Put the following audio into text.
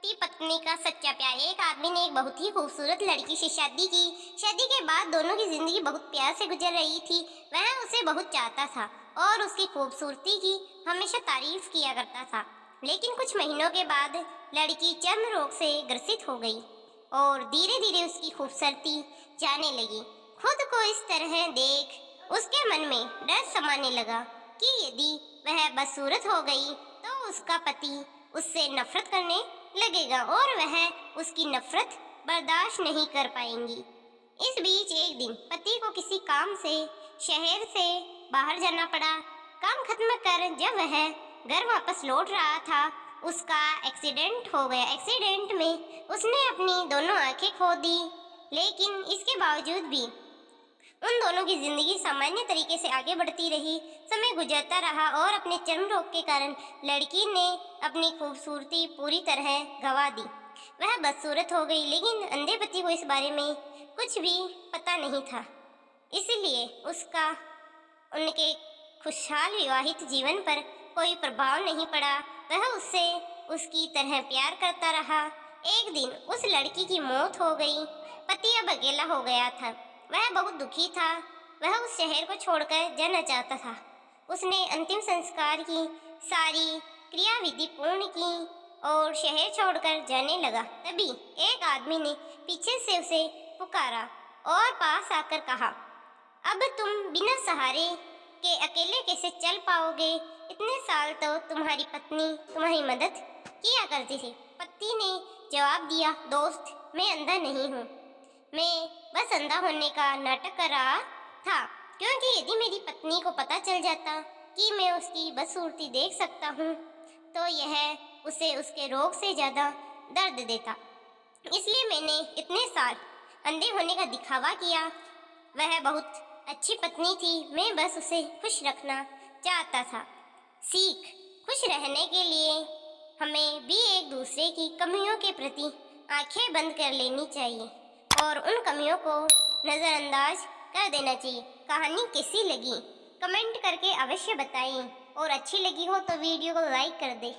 पति पत्नी का सच्चा प्यार। एक आदमी ने एक बहुत ही खूबसूरत लड़की से शादी की। शादी के बाद दोनों की जिंदगी बहुत प्यार से गुजर रही थी। वह उसे बहुत चाहता था और उसकी खूबसूरती की हमेशा तारीफ किया करता था। लेकिन कुछ महीनों के बाद लड़की चर्म रोग से ग्रसित हो गई और धीरे धीरे उसकी खूबसूरती जाने लगी। खुद को इस तरह देख उसके मन में डर समाने लगा कि यदि वह बदसूरत हो गई तो उसका पति उससे नफरत करने लगेगा और वह उसकी नफरत बर्दाश्त नहीं कर पाएंगी। इस बीच एक दिन पति को किसी काम से शहर से बाहर जाना पड़ा। काम खत्म कर जब वह घर वापस लौट रहा था उसका एक्सीडेंट हो गया। एक्सीडेंट में उसने अपनी दोनों आंखें खो दी, लेकिन इसके बावजूद भी उन दोनों की जिंदगी सामान्य तरीके से आगे बढ़ती रही। समय गुजरता रहा और अपने चर्म रोग के कारण लड़की ने अपनी खूबसूरती पूरी तरह गंवा दी। वह बदसूरत हो गई, लेकिन अंधे पति को इस बारे में कुछ भी पता नहीं था। इसलिए उसका उनके खुशहाल विवाहित जीवन पर कोई प्रभाव नहीं पड़ा। वह उससे उसकी तरह प्यार करता रहा। एक दिन उस लड़की की मौत हो गई। पति अब अकेला हो गया था। वह बहुत दुखी था। वह उस शहर को छोड़कर जाना चाहता था। उसने अंतिम संस्कार की सारी क्रियाविधि पूर्ण की और शहर छोड़कर जाने लगा। तभी एक आदमी ने पीछे से उसे पुकारा और पास आकर कहा, अब तुम बिना सहारे के अकेले कैसे चल पाओगे? इतने साल तो तुम्हारी पत्नी तुम्हारी मदद किया करती थी। पति ने जवाब दिया, दोस्त, मैं अंधा नहीं हूँ। मैं बस अंधा होने का नाटक कर रहा था, क्योंकि यदि मेरी पत्नी को पता चल जाता कि मैं उसकी बदसूरती देख सकता हूँ तो यह उसे उसके रोग से ज़्यादा दर्द देता। इसलिए मैंने इतने साल अंधे होने का दिखावा किया। वह बहुत अच्छी पत्नी थी, मैं बस उसे खुश रखना चाहता था। सीख, खुश रहने के लिए हमें भी एक दूसरे की कमियों के प्रति आंखें बंद कर लेनी चाहिए और उन कमियों को नज़रअंदाज कर देना चाहिए। कहानी कैसी लगी कमेंट करके अवश्य बताएं और अच्छी लगी हो तो वीडियो को लाइक कर दें।